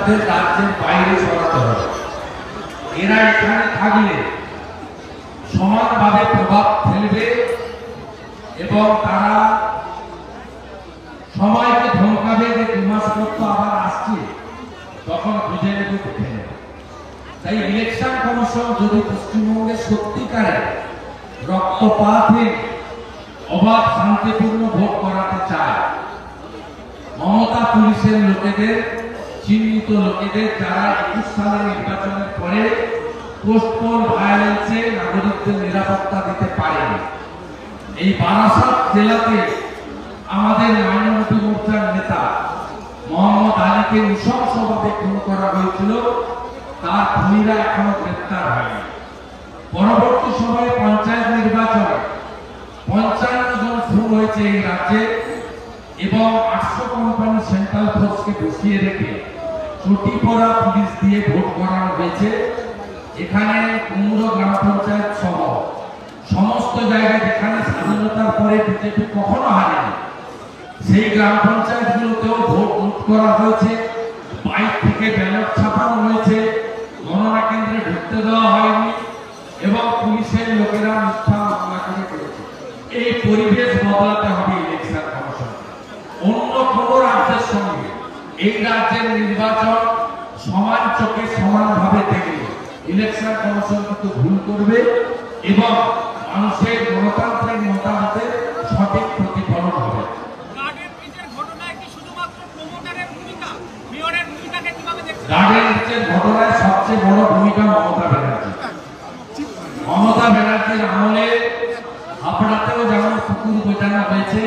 তাদের রাজ্যের বাইরে সরাতে হবে। এরা এখানে থাকলে সমানভাবে প্রভাব ফেলবে এবং তারা সময়কে ধমকাবে যে 2 মাস পর তো আবার আসছে, তখন বুঝে নেবে উঠে নেবে। তাই ইলেকশন কমিশন যদি পশ্চিমবঙ্গে সত্যিকারে রক্তপাতহীন অবাধ শান্তিপূর্ণ ভোট করাতে চায়, মমতা পুলিশের লোকেদের, চিহ্নিত লোকেদের যারা 21 সালের নির্বাচনের পরে পোস্টপোন ভায়োলেন্সে নাগরিকদের নিরাপত্তা দিতে পারেনি। এই বারাসাত জেলাতে আমাদের মাইনরিটি মোর্চার নেতা মোহাম্মদ আলীকে নৃশংসভাবে খুন করা হয়েছিল, তার খুনিরা এখনো গ্রেপ্তার হয়নি। পরবর্তী সময়ে পঞ্চায়েত নির্বাচনে 55 জন খুন হয়েছে এই রাজ্যে এবং 800 কোম্পানি সেন্ট্রাল ফোর্সকে বসিয়ে রেখে চটি পড়া পুলিশ দিয়ে ভোট করানো হয়েছে। এখানে কুমড়ো গ্রাম পঞ্চায়েত সহ সমস্ত জায়গায় যেখানে স্বাধীনতার পরে বিজেপি কখনো হারেনি, সেই গ্রাম পঞ্চায়েতগুলোতেও ভোট লুট করা হয়েছে, বাইক থেকে ব্যালট ছাপানো হয়েছে, গণনা কেন্দ্রে ঢুকতে দেওয়া হয়নি এবং পুলিশের লোকেরা মিথ্যা মামলা করে করেছে। এই পরিবেশ বদলাতে হবে ইলেকশন কমিশন। অন্য কোন রাজ্যের সঙ্গে এই রাজ্যের নির্বাচন সমান চোখে সমানভাবে দেখে ইলেকশন কমিশন কিন্তু ভুল করবে এবং মানুষের গণতান্ত্রিক মতামতের সঠিক প্রতিফলন হবে। গার্ডেন রিচের ঘটনায় সবচেয়ে বড় ভূমিকা মমতা ব্যানার্জি। মমতা ব্যানার্জির আমলে হাবড়াতেও যেমন কুকুর বোঝানো হয়েছে,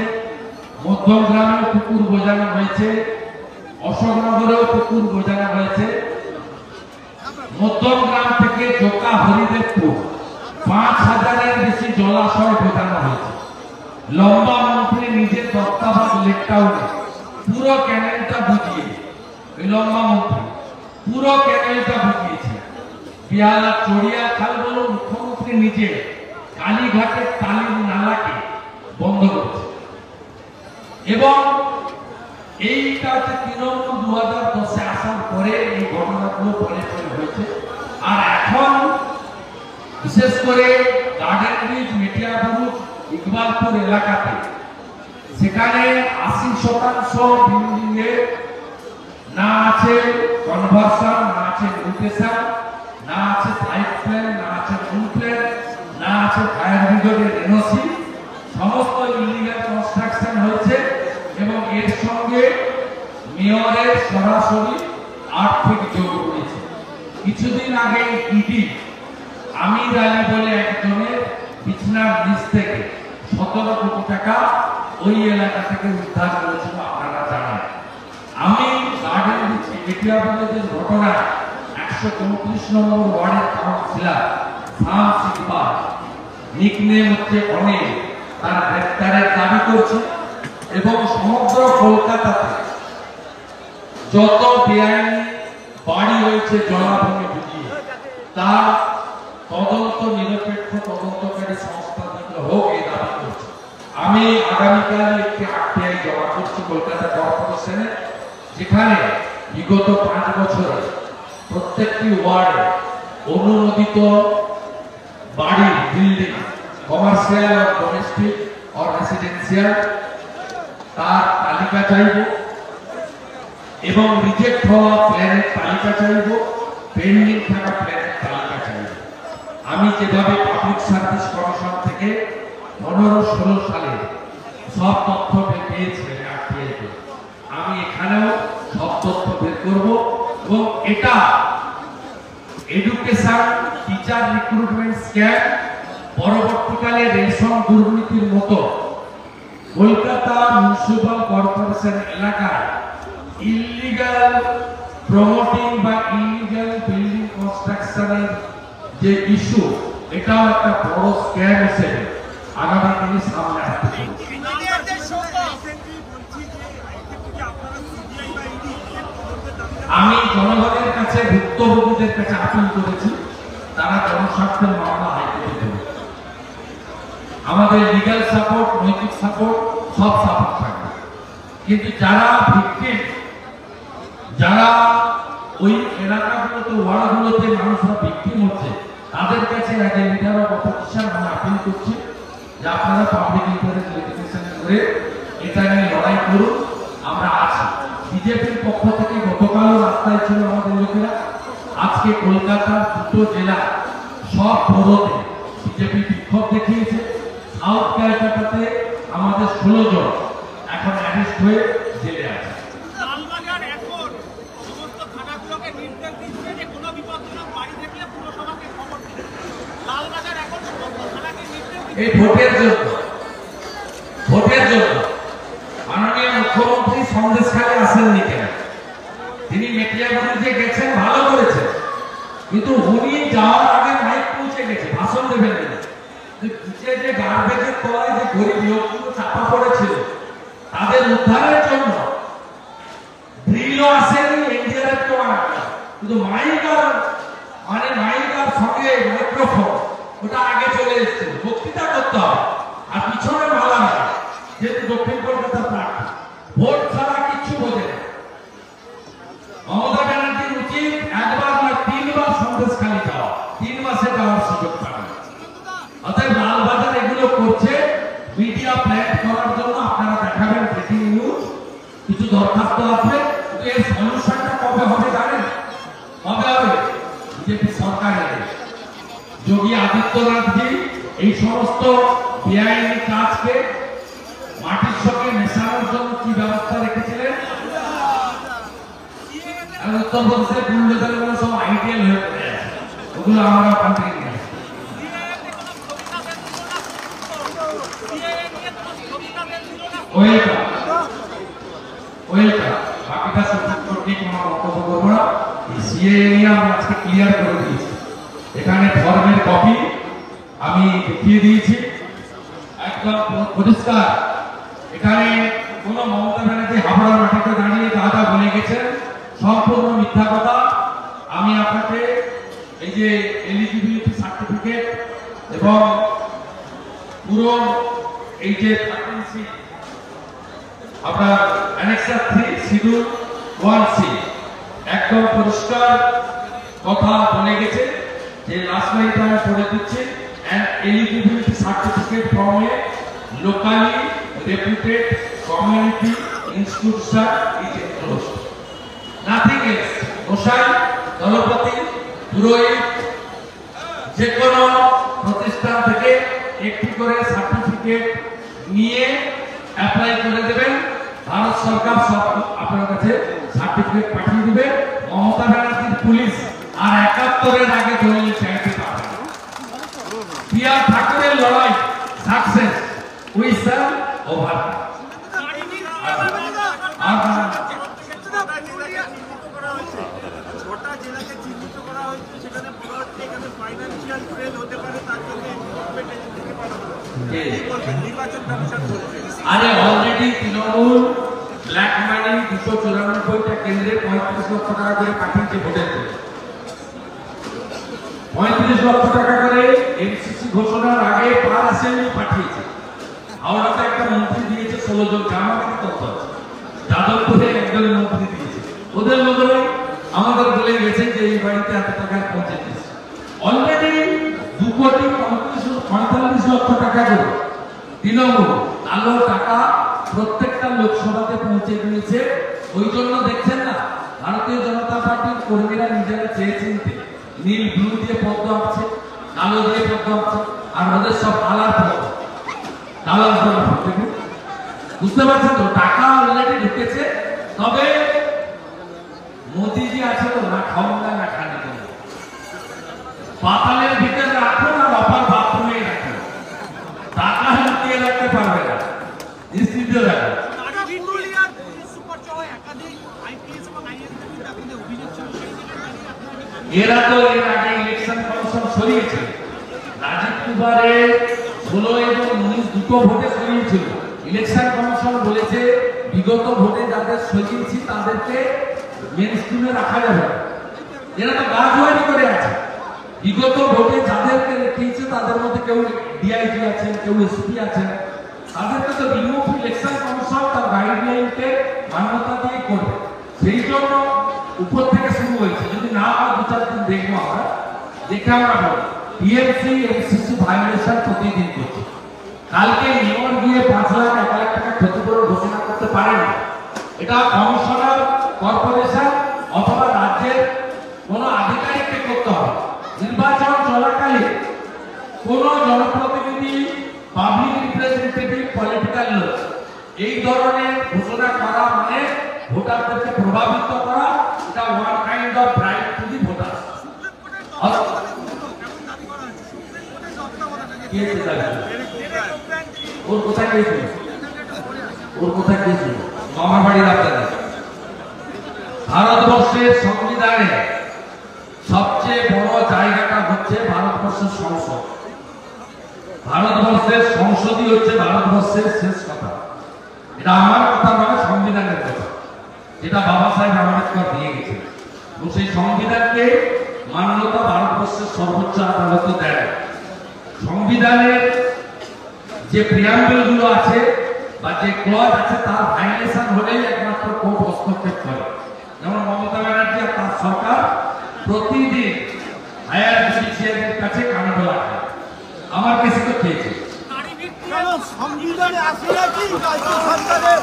মধ্যমগ্রামেও কুকুর বোঝানো হয়েছে, অশোকনগরেও কুকুর বোঝানো হয়েছে। মধ্যমগ্রাম থেকে জোকা হরিদেবপুর 5000-এর বেশি জলাশয় বোঝানো হয়েছে। লম্বা মন্ত্রী নিজের তত্ত্বাবধায়ক লেকটাউনে পুরো ক্যানেলটা বুঝিয়ে, ওই লম্বা মন্ত্রী পুরো ক্যানেলটা বুঝিয়েছে। পিয়ালা চড়িয়া খাল বলে মুখ্যমন্ত্রী নিজে কালীঘাটের টালির নালাকে বন্ধ করেছে এবং এইটা হচ্ছে তৃণমূল 2010-এ আসার পরে এই ঘটনাগুলো পরে পরে হয়েছে। আর এখন বিশেষ করে গার্ডেন ব্রিজ, মেটিয়াবুরুজ, ইকবালপুর এলাকাতে সেখানে 80% বিল্ডিং এ না আছে কনভার্সন, না আছে মিউটেশন, না আছে সাইট প্ল্যান, না আছে ফুল প্ল্যান, না আছে ফায়ার ব্রিগেডের এনওসি, সমস্ত ইলিগাল কনস্ট্রাকশন হয়েছে এবং এর সঙ্গে মেয়রের সরাসরি আর্থিক যোগ রয়েছে। কিছুদিন আগে ইডি আমির আলী বলে একজনের বিছনার নিচ থেকে 17 কোটি টাকা ওই এলাকা থেকে উদ্ধার করেছিল, আপনারা জানেন। আমি গার্ডেন রিচ মেটিয়াবুরুজের ঘটনায় 134 নম্বর ওয়ার্ডের কাউন্সিলর শামস ইকবাল, নিকনেম হচ্ছে অনেক, তার গ্রেফতারের দাবি করছে এবং সমগ্র কলকাতাতে যত বেআইনি বাড়ি হয়েছে জলাভূমি বুঝিয়ে তার তদন্ত নিরপেক্ষ তদন্তকারী সংস্থা থেকে হোক এই দাবি করছে। আমি আগামীকাল একটি আরটিআই জমা করছি কলকাতা কর্পোরেশনে, যেখানে বিগত 5 বছরে প্রত্যেকটি ওয়ার্ডে অনুমোদিত বাড়ি, বিল্ডিং, কমার্শিয়াল আর ডোমেস্টিক আর রেসিডেন্সিয়াল, তার তালিকা চাইব এবং রিজেক্ট হওয়া প্ল্যানের তালিকা চাইব, পেন্ডিং থাকা প্ল্যানের তালিকা চাইব। আমি যেভাবে পাবলিক সার্ভিস কমিশন থেকে 15-16 সালে সব তথ্য পেয়েছি আরটিআইতে, আমি এখানেও সব তথ্য বের করব এবং এটা এডুকেশন, টিচার রিক্রুটমেন্ট স্ক্যাম, পরবর্তীকালে রেশন দুর্নীতির মতো কলকাতা মিউনিসিপাল কর্পোরেশন এলাকায় ইলিগাল প্রমোটিং বা ইলিগাল বিল্ডিং কনস্ট্রাকশনের যে ইস্যু, এটাও একটা বড় স্ক্যাম হিসেবে আগামী দিনে সামনে আসতে চলেছে। আমি জনগণের কাছে, ভুক্তভোগীদের কাছে আপিল করেছি তারা জনস্বার্থের মামলা হাইকোর্টে দেবে। আমাদের লিগ্যাল সাপোর্ট, নৈতিক সাপোর্ট, সব সাপোর্ট থাকবে, কিন্তু যারা ভিকটিম, যারা ওই এলাকাগুলোতে ওয়ার্ডগুলোতে মানুষরা বিক্রি হচ্ছে, তাদের কাছে as a leader of opposition আমি আপিল করছি যে আপনারা পাবলিক ইন্টারেস্ট লিটিগেশন করে এটা নিয়ে লড়াই করুন। আমরা আছি। বিজেপির পক্ষ থেকে গতকালও রাস্তায় ছিল আমাদের লোকেরা, আজকে কলকাতার দুটো জেলা সব বড়তে বিজেপি বিক্ষোভ দেখিয়েছে। সাউথ ক্যালকাটাতে আমাদের 16 জন এখন অ্যারেস্ট হয়ে জেলে আছে। এই ভোটের জন্য মাননীয় মুখ্যমন্ত্রী সন্দেশখালী আসেননি কেন? তিনি মেটিয়াগঞ্জে গেছেন, ভালো করেছেন, কিন্তু উনি যাওয়ার আগে মাইক পৌঁছে গেছে, ভাষণ দেবেন না। নিচে যে গার্বেজের তলায় যে গরিব লোকগুলো চাপা পড়েছিল তাদের উদ্ধারের জন্য ড্রিলও আসেনি, এনডিআরএফ তো কিন্তু মাইক আর সঙ্গে মাইক্রোফোন ওটা আগে চলে এসছে। বক্তৃতা করতে হবে আর পিছনে মালা না, যেহেতু দক্ষিণ কলকাতার প্রার্থী ভোট ছাড়া কিচ্ছু বোঝে না। মমতা ব্যানার্জির উচিত একবার না 3 বার সন্দেশখালী যাওয়া, 3 মাসে যাওয়ার সুযোগ পাবে। অতএব লালবাজার এগুলো করছে মিডিয়া প্ল্যান করার জন্য। আপনারা দেখাবেন ব্রেকিং নিউজ, কিছু দরখাস্ত আছে, এর সলিউশনটা কবে হবে জানেন? কবে হবে? বিজেপি সরকারের যোগী আদিত্যনাথজি এই সমস্ত বেআইনি কাজকে মাটির সঙ্গে মেশানোর জন্য কি ব্যবস্থা রেখেছিলেন? উত্তরপ্রদেশের বুলডোজারগুলো সব আইডিয়াল হয়ে পড়ে আছে, ওগুলো আমরা ওখান থেকে নিয়ে আসি। বাকিটা সুপ্রিম কোর্ট নিয়ে কোনো বক্তব্য করবো না। সিএএ নিয়ে আমি আজকে ক্লিয়ার করে দিয়েছি। এখানে ফর্মের কপি আমি দেখিয়ে দিয়েছি, একদম পরিষ্কার। এখানে কোনো মমতা ব্যানার্জি হাবড়ার মাটিতে দাঁড়িয়ে যা যা বলে গেছেন সম্পূর্ণ মিথ্যা কথা। আমি আপনাকে এই যে এলিজিবিলিটি সার্টিফিকেট এবং পুরো এই যে আপনার অ্যানেক্সার 3 শিডিউল 1C একদম পরিষ্কার কথা বলে গেছে যে লাস্ট লাইনটা আমি পড়ে দিচ্ছি, an eligibility certificate from a locally reputed community institution is enclosed. Nothing else. গোসাই, দলপতি, পুরোহিত যে কোনো প্রতিষ্ঠান থেকে একটি করে সার্টিফিকেট নিয়ে অ্যাপ্লাই করে দেবেন। ভারত সরকার সব আপনার কাছে সার্টিফিকেট পাঠিয়ে দিবে। মমতা ব্যানার্জির পুলিশ আর 71-এর আগে দলিল চাইতে পারবে। পিয়ার ঠাকুরের লড়াই সাকসেস, উই শ্যাল ওভারকাম। আরে অলরেডি তৃণমূল ব্ল্যাক মানি 294টা কেন্দ্রে 35 লক্ষ টাকা করে পাঠিয়েছে ভোটের জন্য। 35 লক্ষ টাকা করে এমসিসি ঘোষণার আগে পার অ্যাসেম্বলি পাঠিয়েছে। হাওড়াতে একটা মন্ত্রী দিয়েছে 16 জন, আমার তথ্য আছে। যাদবপুরে একজন মন্ত্রী দিয়েছে। ওদের লোকেরাই আমাদের বলে গেছে যে এই বাড়িতে এত টাকা পৌঁছে দিয়েছে। অলরেডি 2,45 লক্ষ টাকা করে তৃণমূল আলো টাকা প্রত্যেকটা লোকসভাতে পৌঁছে দিয়েছে। ওই জন্য দেখছেন না ভারতীয় জনতা পার্টির কর্মীরা নিজেরা চেয়ে চিনতে নীল ব্লু দিয়ে পদ্ম আঁকছে, কালো দিয়ে পদ্ম আঁকছে, আর ওদের সব কালার পদ্ম, কালার দেখুন। বুঝতে পারছেন তো? টাকা অলরেডি ঢুকেছে। তবে মোদিজি আছে তো না ক্ষমতা না খানি, পাতালের ভিতরে রাখুন আর অপার বাথরুমে রাখুন, টাকা লুকিয়ে রাখতে পারবে না, নিশ্চিত রাখুন। এরা তো এর আগে ইলেকশন কমিশন সরিয়েছে। রাজীব কুমারে 16 এবং 19 দুটো ভোটে সরিয়েছিল। ইলেকশন কমিশন বলেছে বিগত ভোটে যাদের সরিয়েছি তাদেরকে মেন স্ট্রিমে রাখা যাবে। এরা তো গাজওয়ারি করে আছে। বিগত ভোটে যাদেরকে রেখেছে তাদের মধ্যে কেউ ডিআইজি আছেন, কেউ এসপি আছেন, তাদেরকে তো রিমুভ ইলেকশন কমিশন তার গাইডলাইনকে মান্যতা দিয়ে করবে। সেই জন্য উপর থেকে শুরু হয়েছে। দেখে আমরা বলি টিএমসি এমসিসি ভায়োলেশন প্রতিদিন করছে। কালকে মেয়র গিয়ে 5 লাখ 1 লাখ টাকা ক্ষতিপূরণ ঘোষণা করতে পারেন না। এটা কমিশনার, কর্পোরেশন অথবা রাজ্যের কোন আধিকারিককে করতে হবে। নির্বাচন চলাকালে কোন জনপ্রতিনিধি, পাবলিক রিপ্রেজেন্টেটিভ, পলিটিক্যাল লোক এই ধরনের ঘোষণা করা মানে ভোটারদেরকে প্রভাবিত করা। এটা one kind of right to the voter. ওর কোথায় গিয়েছিল? ওর কোথায় গিয়েছিল? মামার বাড়ির আপনাদের। ভারতবর্ষের সংবিধানে সবচেয়ে বড় জায়গাটা হচ্ছে ভারতবর্ষের সংসদ। ভারতবর্ষের সংসদই হচ্ছে ভারতবর্ষের শেষ কথা। এটা আমার কথা নয়, সংবিধানের কথা, যেটা বাবা সাহেব আম্বেদকর দিয়ে গেছেন। এবং সেই সংবিধানকে মান্যতা ভারতবর্ষের সর্বোচ্চ আদালত দেয়। সংবিধানের যে প্রিয়াম্বল গুলো আছে বা যে ক্লজ আছে তার ভায়োলেশন হলেই একমাত্র কোর্ট হস্তক্ষেপ করে। যেমন মমতা ব্যানার্জি আর তার সরকার প্রতিদিন হায়ার জুডিশিয়ারির কাছে কানাডোলা খায়। আমার কাছে তো খেয়েছে। সংবিধানে আসলে কি সরকারের